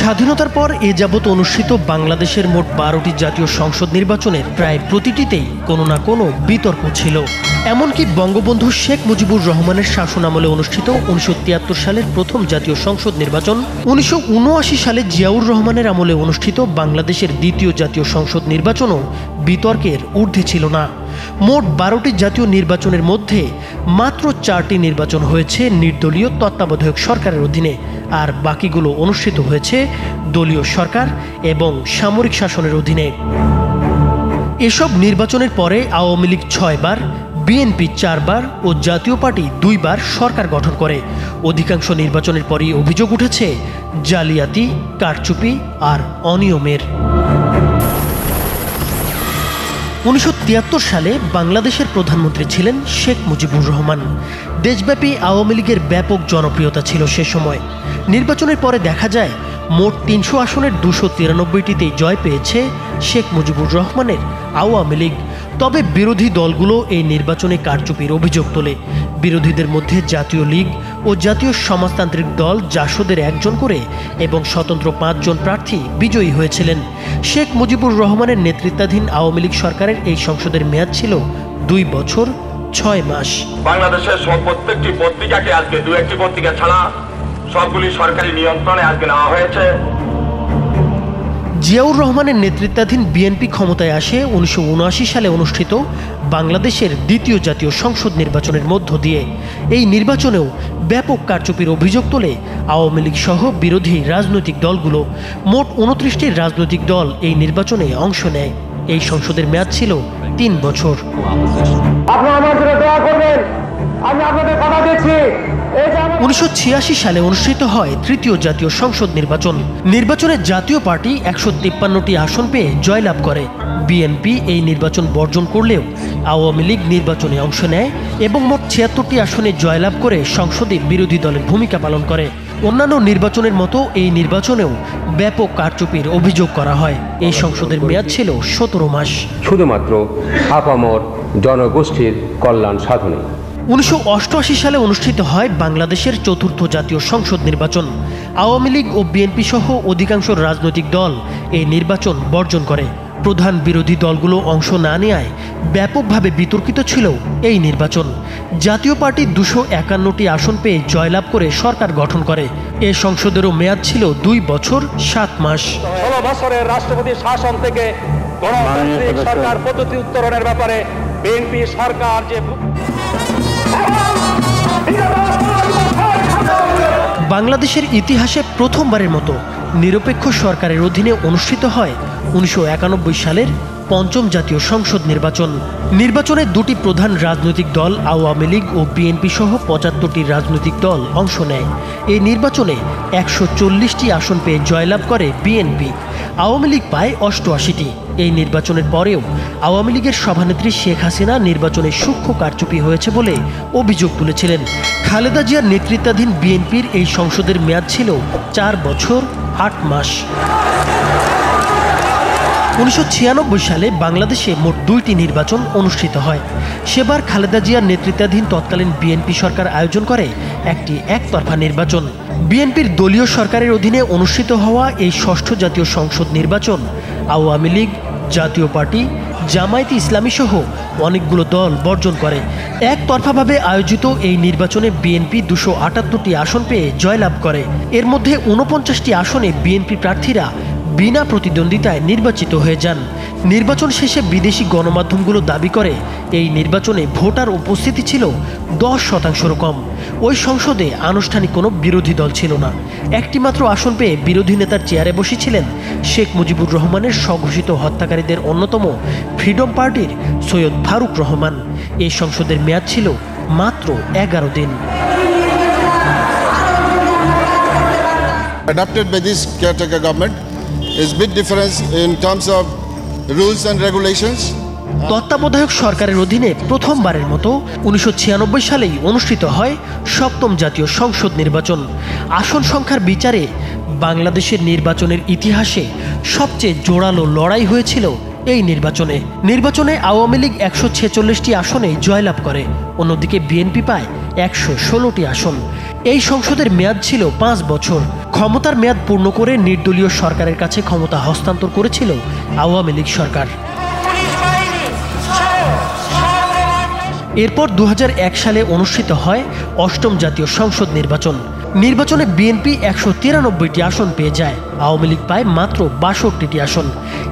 স্বাধীনতার পর এ যাবৎ অনুষ্ঠিত বাংলাদেশের মোট 12টি জাতীয় সংসদ নির্বাচনের প্রায় প্রতিটিতেই কোনো না কোনো বিতর্ক ছিল। এমনকি বঙ্গবন্ধু শেখ মুজিবুর রহমানের শাসনামলে অনুষ্ঠিত 1973 সালের প্রথম জাতীয় সংসদ নির্বাচন, 1979 সালে জিয়াউর রহমানের আমলে অনুষ্ঠিত বাংলাদেশের দ্বিতীয় জাতীয় সংসদ নির্বাচনও বিতর্কের ঊর্ধ্বে ছিল না। মোট 12টি জাতীয় নির্বাচনের মধ্যে মাত্র 4টি নির্বাচন হয়েছে নির্দলীয় তত্ত্বাবধায়ক সরকারের অধীনে, আর বাকিগুলো অনুষ্ঠিত হয়েছে দলীয় সরকার এবং সামরিক শাসনের অধীনে। এসব নির্বাচনের পরে আওয়ামী লীগ 6 বার, বিএনপি 4 বার ও জাতীয় পার্টি 2 বার সরকার গঠন করে। অধিকাংশ নির্বাচনের পরই অভিযোগ উঠেছে জালিয়াতি, কারচুপি আর অনিয়মের। 1973 সালে বাংলাদেশের প্রধানমন্ত্রী ছিলেন শেখ মুজিবুর রহমান। দেশব্যাপী আওয়ামী লীগের ব্যাপক জনপ্রিয়তা ছিল সে সময়। নির্বাচনের পরে দেখা যায় মোট 300 আসনের 293টিতেই জয় পেয়েছে শেখ মুজিবুর রহমানের আওয়ামী লীগ। তবে বিরোধী দলগুলো এই নির্বাচনে কারচুপির অভিযোগ তোলে। বিরোধীদের মধ্যে জাতীয় লীগ ও জাতীয় সমাজতান্ত্রিক দল জাসদের 1 জন করে এবং স্বতন্ত্র 5 জন প্রার্থী বিজয়ী হয়েছিলেন। শেখ মুজিবুর রহমানের নেতৃত্বাধীন আওয়ামী লীগ সরকারের এই সংসদের মেয়াদ ছিল 2 বছর 6 মাস। বাংলাদেশের প্রত্যেকটি পত্রিকাকে আজকে 2-1টি পত্রিকা ছাড়া সবগুলি সরকারি নিয়ন্ত্রণে আজকে নেওয়া হয়েছে। জিয়াউর রহমানের নেতৃত্বাধীন বিএনপি ক্ষমতায় আসে 1979 সালে অনুষ্ঠিত বাংলাদেশের দ্বিতীয় জাতীয় সংসদ নির্বাচনের মধ্য দিয়ে। এই নির্বাচনেও ব্যাপক কারচুপির অভিযোগ তোলে আওয়ামী লীগ সহ বিরোধী রাজনৈতিক দলগুলো। মোট 29টি রাজনৈতিক দল এই নির্বাচনে অংশ নেয়। এই সংসদের মেয়াদ ছিল 3 বছর। আপনারা আমার জন্য দোয়া করবেন, আমি আপনাদের কথা দিচ্ছি। 1986 সালে অনুষ্ঠিত হয় তৃতীয় জাতীয় সংসদ নির্বাচন। নির্বাচনে জাতীয় পার্টি 153টি আসন পেয়ে জয়লাভ করে। বিএনপি এই নির্বাচন বর্জন করলেও আওয়ামী লীগ নির্বাচনে অংশ নেয় এবং মোট 76টি আসনে জয়লাভ করে সংসদে বিরোধী দলের ভূমিকা পালন করে। অন্যান্য নির্বাচনের মতো এই নির্বাচনেও ব্যাপক কারচুপির অভিযোগ করা হয়। এই সংসদের মেয়াদ ছিল 17 মাস, শুধুমাত্র আপামর জনগোষ্ঠীর কল্যাণ সাধনে। 1988 সালে অনুষ্ঠিত হয় বাংলাদেশের চতুর্থ জাতীয় সংসদ নির্বাচন। আওয়ামী লীগ ও বিএনপি সহ অধিকাংশ রাজনৈতিক দল এই নির্বাচন বর্জন করে। প্রধান বিরোধী দলগুলো অংশ না নেয় ব্যাপকভাবে বিতর্কিত ছিল এই নির্বাচন। জাতীয় পার্টি 251টি আসন পেয়ে জয়লাভ করে সরকার গঠন করে। এ সংসদেরও মেয়াদ ছিল 2 বছর 7 মাস। 16 বছরের রাষ্ট্রপতির শাসন থেকে গণতান্ত্রিক সরকার পদ্ধতি উত্তরণের ব্যাপারে বিএনপি সরকার যে বাংলাদেশের ইতিহাসে প্রথমবারের মতো নিরপেক্ষ সরকারের অধীনে অনুষ্ঠিত হয় 1991 সালের 5ম জাতীয় সংসদ নির্বাচন। নির্বাচনে 2টি প্রধান রাজনৈতিক দল আওয়ামী লীগ ও বিএনপি সহ 75টি রাজনৈতিক দল অংশ নেয়। এই নির্বাচনে 140টি আসন পেয়ে জয়লাভ করে বিএনপি। আওয়ামী লীগ পায় 88টি। এই নির্বাচনের পরেও আওয়ামী লীগের সভানেত্রী শেখ হাসিনা নির্বাচনে সূক্ষ্ম কারচুপি হয়েছে বলে অভিযোগ তুলেছিলেন। খালেদা জিয়ার নেতৃত্বাধীন বিএনপির এই সংসদের মেয়াদ ছিল 4 বছর 8 মাস। 1996 সালে বাংলাদেশে মোট 2টি নির্বাচন অনুষ্ঠিত হয়। সেবার খালেদা জিয়ার নেতৃত্বাধীন তৎকালীন বিএনপি সরকার আয়োজন করে একটি একতরফা নির্বাচন। বিএনপির দলীয় সরকারের অধীনে অনুষ্ঠিত হওয়া এই 6ষ্ঠ জাতীয় সংসদ নির্বাচন আওয়ামী লীগ, জাতীয় পার্টি, জামায়াতে ইসলামী সহ অনেকগুলো দল বর্জন করে। একতরফাভাবে আয়োজিত এই নির্বাচনে বিএনপি 278টি আসন পেয়ে জয়লাভ করে। এর মধ্যে 49টি আসনে বিএনপি প্রার্থীরা বিনা প্রতিদ্বন্দ্বিতায় নির্বাচিত হয়ে যান। নির্বাচন শেষে বিদেশি গণমাধ্যমগুলো দাবি করে এই নির্বাচনে ভোটার উপস্থিতি ছিল 10%-রও কম। ওই সংসদে আনুষ্ঠানিক কোনো বিরোধী দল ছিল না। একটি মাত্র আসন পেয়ে বিরোধী নেতার চেয়ারে বসেছিলেন শেখ মুজিবুর রহমানের স্বঘোষিত হত্যাকারীদের অন্যতম ফ্রিডম পার্টির সৈয়দ ফারুক রহমান। এই সংসদের মেয়াদ ছিল মাত্র 11 দিন। Adopted by this caretaker government is big difference in terms of rules and regulations. তত্ত্বাবধায়ক সরকারের অধীনে প্রথমবারের মতো 1996 সালেই অনুষ্ঠিত হয় 7ম জাতীয় সংসদ নির্বাচন। আসন সংখ্যার বিচারে বাংলাদেশের নির্বাচনের ইতিহাসে সবচেয়ে জোরালো লড়াই হয়েছিল এই নির্বাচনে আওয়ামী লীগ 146টি আসনে জয়লাভ করে, অন্যদিকে বিএনপি পায় 116টি আসন। এই সংসদের মেয়াদ ছিল 5 বছর। ক্ষমতার মেয়াদ পূর্ণ করে নির্দলীয় সরকারের কাছে ক্ষমতা হস্তান্তর করেছিল আওয়ামী লীগ সরকার। এরপর ২০০১ সালে অনুষ্ঠিত হয় অষ্টম জাতীয় সংসদ নির্বাচন। নির্বাচনে বিএনপি ১৯৩টি আসন পেয়ে যায়, আওয়ামী লীগ পায় মাত্র ৬২টি আসন।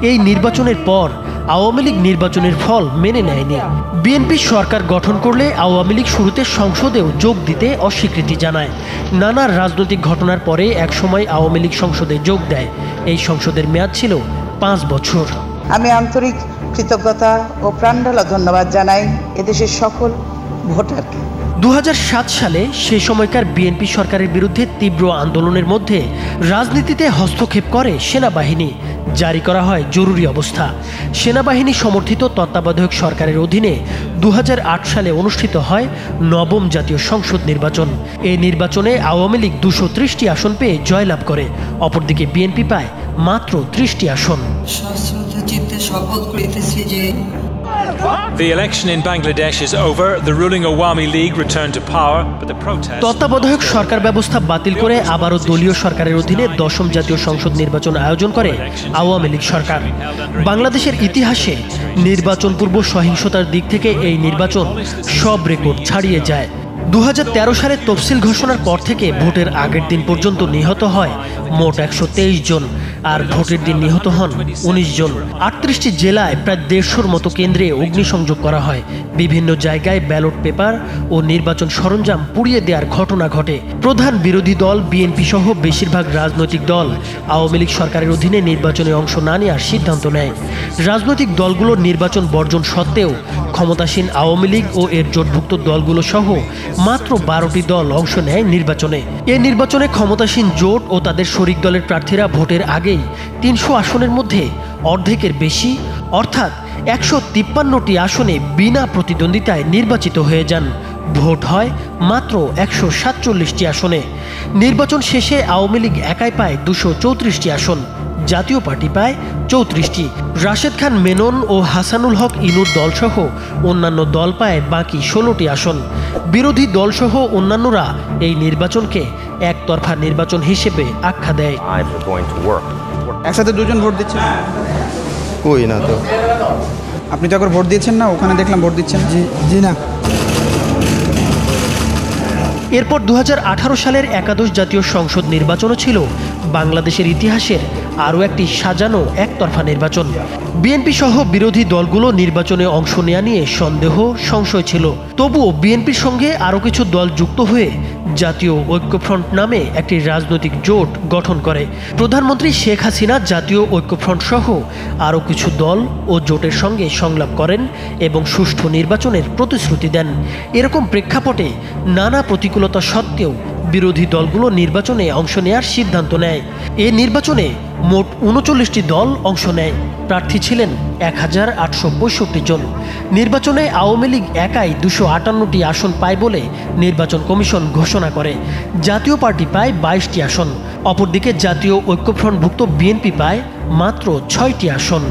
এই নির্বাচনের পর আওয়ামী লীগ নির্বাচনের ফল মেনে নেয়নি। বিএনপি সরকার গঠন করলে আওয়ামী লীগ শুরুতে সংসদেও যোগ দিতে অস্বীকৃতি জানায়। নানা রাজনৈতিক ঘটনার পরে একসময় আওয়ামী লীগ সংসদে যোগ দেয়। এই সংসদের মেয়াদ ছিল ৫ বছর। আমি আন্তরিক কৃতজ্ঞতা ও প্রাণঢালা ধন্যবাদ জানাই এদেশের সকল ভোটারকে। ২০০৭ সালে সে সময়কার বিএনপি সরকারের বিরুদ্ধে তীব্র আন্দোলনের মধ্যে রাজনীতিতে হস্তক্ষেপ করে সেনাবাহিনী। জারি করা হয় জরুরি অবস্থা। সেনাবাহিনী সমর্থিত তত্ত্বাবধায়ক সরকারের অধীনে ২০০৮ সালে অনুষ্ঠিত হয় নবম জাতীয় সংসদ নির্বাচন। এই নির্বাচনে আওয়ামী লীগ ২৩০টি আসন পেয়ে জয়লাভ করে, অপরদিকে বিএনপি পায় মাত্র ৩০টি আসন। শপথ করিতেছি যে The election in Bangladesh is over. The ruling Awami League returned to power, but the protests... তত্ত্বাবধায়ক সরকার ব্যবস্থা বাতিল করে আবারও দলীয় সরকারের অধীনে দশম জাতীয় সংসদ নির্বাচন আয়োজন করে আওয়ামী লীগ সরকার। বাংলাদেশের ইতিহাসে নির্বাচন পূর্ব সহিংসতার দিক থেকে এই নির্বাচন সব রেকর্ড ছাড়িয়ে যায়। ২০১৩ সালে তফসিল ঘোষণার পর থেকে ভোটের আগের দিন পর্যন্ত নিহত হয় মোট ১২৩ জন, আর ভোটের দিন নিহত হন ১৯ জন। ৩৮টি জেলায় প্রায় ১৫০র মতো কেন্দ্রে অগ্নিসংযোগ করা হয়। বিভিন্ন জায়গায় ব্যালট পেপার ও নির্বাচন সরঞ্জাম পুড়িয়ে দেওয়ার ঘটনা ঘটে। প্রধান বিরোধী দল বিএনপি সহ বেশিরভাগ রাজনৈতিক দল আওয়ামী লীগ সরকারের অধীনে নির্বাচনে অংশ না নেওয়ার সিদ্ধান্ত নেয়। রাজনৈতিক দলগুলোর নির্বাচন বর্জন সত্ত্বেও ক্ষমতাসীন আওয়ামী লীগ ও এর জোটভুক্ত দলগুলো সহ মাত্র ১২টি দল অংশ নেয় নির্বাচনে। এ নির্বাচনে ক্ষমতাসীন জোট ও তাদের শরিক দলের প্রার্থীরা ভোটের আগেই ৩০০ আসনের মধ্যে অর্ধেকের বেশি অর্থাৎ ১৫৩টি আসনে বিনা প্রতিদ্বন্দ্বিতায় নির্বাচিত হয়ে যান। ভোট হয় মাত্র ১৪৭টি আসনে। নির্বাচন শেষে আওয়ামী লীগ একাই পায় ২৩৪টি আসন, জাতীয় পার্টি পায় ৩৪টি। রাশেদ খান মেনন ও হাসানুল হক ইনুর দলসহ অন্যান্য দল পায় বাকি ১৬টি আসন। বিরোধী দলসহ অন্যান্যরা এই নির্বাচনকে একতরফা নির্বাচন হিসেবে আখ্যা দেয়। একসাথে দুজন ভোট দিচ্ছেন? কই না তো। আপনি তো একবার ভোট দিয়েছেন না? ওখানে দেখলাম ভোট দিচ্ছেন। জি না। এরপর ২০১৮ সালের একাদশ জাতীয় সংসদ নির্বাচনও ছিল বাংলাদেশের ইতিহাসের আরও একটি সাজানো একতরফা নির্বাচন। বিএনপি সহ বিরোধী দলগুলো নির্বাচনে অংশ নেওয়া নিয়ে সন্দেহ সংশয় ছিল। তবুও বিএনপির সঙ্গে আরও কিছু দল যুক্ত হয়ে জাতীয় ঐক্যফ্রন্ট নামে একটি রাজনৈতিক জোট গঠন করে। প্রধানমন্ত্রী শেখ হাসিনা জাতীয় ঐক্যফ্রন্ট সহ আরও কিছু দল ও জোটের সঙ্গে সংলাপ করেন এবং সুষ্ঠু নির্বাচনের প্রতিশ্রুতি দেন। এরকম প্রেক্ষাপটে নানা প্রতিকূলতা সত্ত্বেও বিরোধী দলগুলো নির্বাচনে অংশ নেওয়ার সিদ্ধান্ত নেয়। এ নির্বাচনে মোট ৩৯টি দল অংশ নেয়। প্রার্থী ছিলেন ১,৮৬৫ জন। নির্বাচনে আওয়ামী লীগ একাই ২৫৮টি আসন পায় বলে নির্বাচন কমিশন ঘোষণা করে। জাতীয় পার্টি পায় ২২টি আসন, অপরদিকে জাতীয় ঐক্যফ্রন্টভুক্ত বিএনপি পায় মাত্র ৬টি আসন।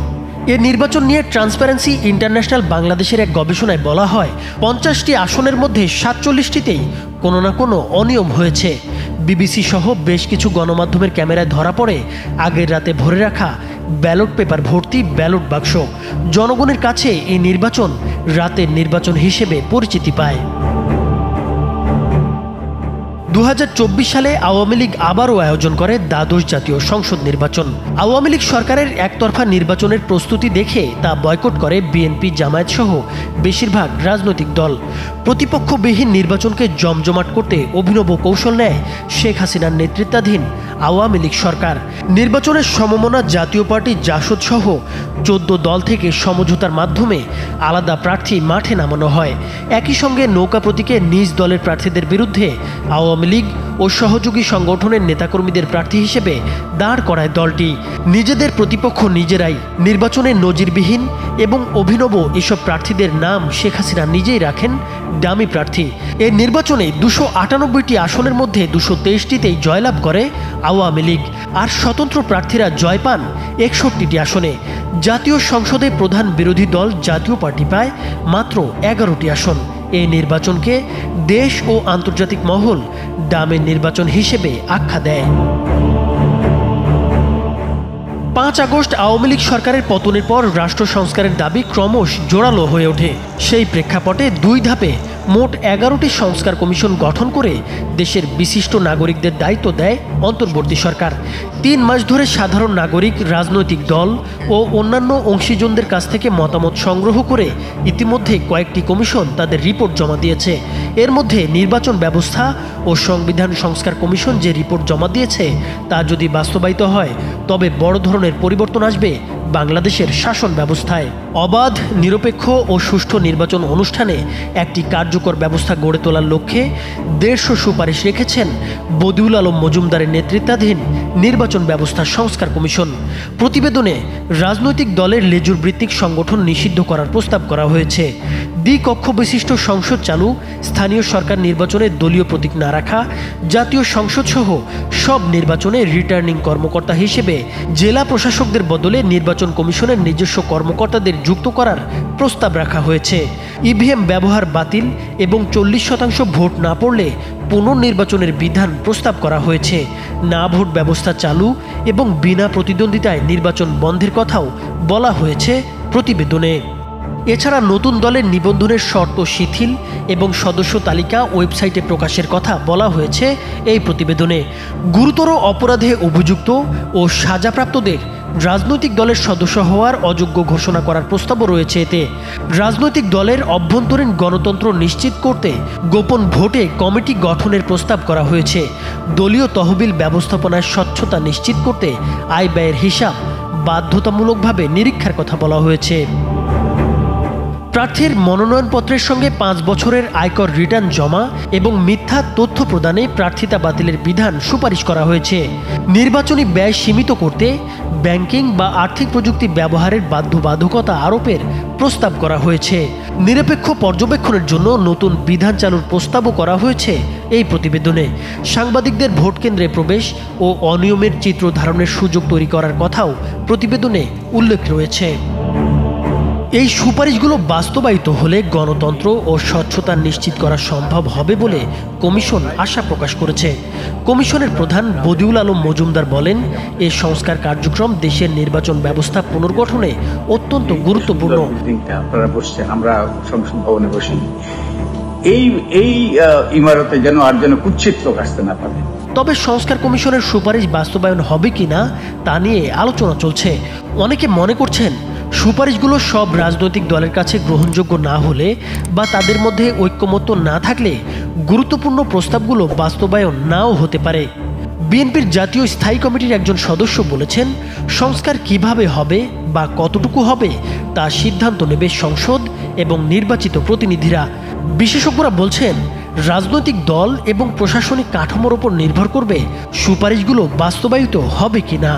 এ নির্বাচন নিয়ে ট্রান্সপারেন্সি ইন্টারন্যাশনাল বাংলাদেশের এক গবেষণায় বলা হয় ৫০টি আসনের মধ্যে ৪৭টিতেই কোনো না কোনো অনিয়ম হয়েছে। বিবিসি সহ বেশ কিছু গণমাধ্যমের ক্যামেরায় ধরা পড়ে আগের রাতে ভরে রাখা ব্যালট পেপার ভর্তি ব্যালট বাক্স। জনগণের কাছে এই নির্বাচন রাতের নির্বাচন হিসেবে পরিচিতি পায়। ২০২৪ সালে আওয়ামী লীগ আবারও আয়োজন করে দ্বাদশ জাতীয় সংসদ নির্বাচন। আওয়ামী লীগ সরকারের একতরফা নির্বাচনের প্রস্তুতি দেখে তা বয়কট করে বিএনপি, জামায়াত সহ বেশিরভাগ রাজনৈতিক দল। প্রতিপক্ষবিহীন নির্বাচনকে জমজমাট করতে অভিনব কৌশল নেয় শেখ হাসিনার নেতৃত্বাধীন আওয়ামী লীগ সরকার। নির্বাচনের সমমনা জাতীয় পার্টি জাসদ সহ ১৪ দল থেকে সমঝোতার মাধ্যমে আলাদা প্রার্থী মাঠে নামানো হয়। একই সঙ্গে নৌকা প্রতীকে নিজ দলের প্রার্থীদের বিরুদ্ধে আওয়ামী লীগ ও সহযোগী সংগঠনের নেতাকর্মীদের প্রার্থী হিসেবে দাঁড় করায় দলটি। নিজেদের প্রতিপক্ষ নিজেরাই। নির্বাচনে নজিরবিহীন এবং অভিনব এসব প্রার্থীদের নাম শেখ হাসিনা নিজেই রাখেন ডামি প্রার্থী। এই নির্বাচনে ২৯৮টি আসনের মধ্যে ২২৩টিতেই জয়লাভ করে আওয়ামী লীগ, আর স্বতন্ত্র প্রার্থীরা জয় পান ৬১টি আসনে। জাতীয় সংসদে প্রধান বিরোধী দল জাতীয় পার্টি পায় মাত্র ১১টি আসন। এই নির্বাচনকে দেশ ও আন্তর্জাতিক মহল ডামের নির্বাচন হিসেবে আখ্যা দেয়। 5 আগস্ট আওয়ামী লীগ সরকারের পতনের পর রাষ্ট্র সংস্কারের দাবি ক্রমশ জোরালো হয়ে ওঠে। সেই প্রেক্ষাপটে 2 ধাপে মোট 11টি সংস্কার কমিশন গঠন করে দেশের বিশিষ্ট নাগরিকদের দায়িত্ব দেয় অন্তর্বর্তী সরকার। 3 মাস ধরে সাধারণ নাগরিক, রাজনৈতিক দল ও অন্যান্য অংশীজনদের কাছ থেকে মতামত সংগ্রহ করে ইতিমধ্যে কয়েকটি কমিশন তাদের রিপোর্ট জমা দিয়েছে। এর মধ্যে নির্বাচন ব্যবস্থা ও সংবিধান সংস্কার কমিশন যে রিপোর্ট জমা দিয়েছে তা যদি বাস্তবায়িত হয় তবে বড় ধরনের পরিবর্তন আসবে বাংলাদেশের শাসন ব্যবস্থায়। অবাধ, নিরপেক্ষ ও সুষ্ঠু নির্বাচন অনুষ্ঠানে একটি কার্যকর ব্যবস্থা গড়ে তোলার লক্ষ্যে 150 সুপারিশ রেখেছেন বদিউল আলম মজুমদারের নেতৃত্বাধীন নির্বাচন ব্যবস্থা সংস্কার কমিশন। প্রতিবেদনে রাজনৈতিক দলের লেজুর ভিত্তিক সংগঠন নিষিদ্ধ করার প্রস্তাব করা হয়েছে। দ্বিকক্ষ বিশিষ্ট সংসদ চালু, স্থানীয় সরকার নির্বাচনে দলীয় প্রতীক না রাখা, জাতীয় সংসদ সহ সব নির্বাচনে রিটার্নিং কর্মকর্তা হিসেবে জেলা প্রশাসকদের বদলে নির্বাচন কমিশনের নিজস্ব কর্মকর্তাদের যুক্ত করার প্রস্তাব রাখা হয়েছে। ইভিএম ব্যবহার বাতিল এবং 40% ভোট না পড়লে পুনর্নির্বাচনের বিধান প্রস্তাব করা হয়েছে। না ভোট ব্যবস্থা চালু এবং বিনা প্রতিদ্বন্দ্বিতায় নির্বাচন বন্ধের কথাও বলা হয়েছে প্রতিবেদনে। এছাড়া নতুন দলের নিবন্ধনের শর্ত শিথিল এবং সদস্য তালিকা ওয়েবসাইটে প্রকাশের কথা বলা হয়েছে এই প্রতিবেদনে। গুরুতর অপরাধে অভিযুক্ত ও সাজাপ্রাপ্তদের রাজনৈতিক দলের সদস্য হওয়ার অযোগ্য ঘোষণা করার প্রস্তাবও রয়েছে এতে। রাজনৈতিক দলের অভ্যন্তরীণ গণতন্ত্র নিশ্চিত করতে গোপন ভোটে কমিটি গঠনের প্রস্তাব করা হয়েছে। দলীয় তহবিল ব্যবস্থাপনায় স্বচ্ছতা নিশ্চিত করতে আয় ব্যয়ের হিসাব বাধ্যতামূলকভাবে নিরীক্ষার কথা বলা হয়েছে। প্রার্থীর মনোনয়নপত্রের সঙ্গে 5 বছরের আয়কর রিটার্ন জমা এবং মিথ্যা তথ্য প্রদানে প্রার্থিতা বাতিলের বিধান সুপারিশ করা হয়েছে। নির্বাচনী ব্যয় সীমিত করতে ব্যাংকিং বা আর্থিক প্রযুক্তি ব্যবহারের বাধ্যবাধকতা আরোপের প্রস্তাব করা হয়েছে। নিরপেক্ষ পর্যবেক্ষণের জন্য নতুন বিধান চালুর প্রস্তাবও করা হয়েছে এই প্রতিবেদনে। সাংবাদিকদের ভোট কেন্দ্রে প্রবেশ ও অনিয়মের চিত্র ধারণের সুযোগ তৈরি করার কথাও প্রতিবেদনে উল্লেখ রয়েছে। এই সুপারিশগুলো বাস্তবায়িত হলে গণতন্ত্র ও স্বচ্ছতা নিশ্চিত করা সম্ভব হবে বলে কমিশন আশা প্রকাশ করেছে। কমিশনের প্রধান বদিউল আলম মজুমদার বলেন, এই সংস্কার কার্যক্রম দেশের নির্বাচন ব্যবস্থা পুনর্গঠনে অত্যন্ত গুরুত্বপূর্ণ। আপনারা বসছেন, আমরা সংসদ ভবনে বসি, এই ইমারতে যেন আর যেন কুৎসিত লোক আসতে না পারে। তবে সংস্কার কমিশনের সুপারিশ বাস্তবায়ন হবে কিনা তা নিয়ে আলোচনা চলছে। অনেকে মনে করছেন সুপারিশগুলো সব রাজনৈতিক দলের কাছে গ্রহণযোগ্য না হলে বা তাদের মধ্যে ঐক্যমত্য না থাকলে গুরুত্বপূর্ণ প্রস্তাবগুলো বাস্তবায়ন নাও হতে পারে। বিএনপির জাতীয় স্থায়ী কমিটির একজন সদস্য বলেছেন, সংস্কার কিভাবে হবে বা কতটুকু হবে তা সিদ্ধান্ত নেবে সংসদ এবং নির্বাচিত প্রতিনিধিরা। বিশেষজ্ঞরা বলছেন, রাজনৈতিক দল এবং প্রশাসনিক কাঠামোর উপর নির্ভর করবে সুপারিশগুলো বাস্তবায়িত হবে কিনা।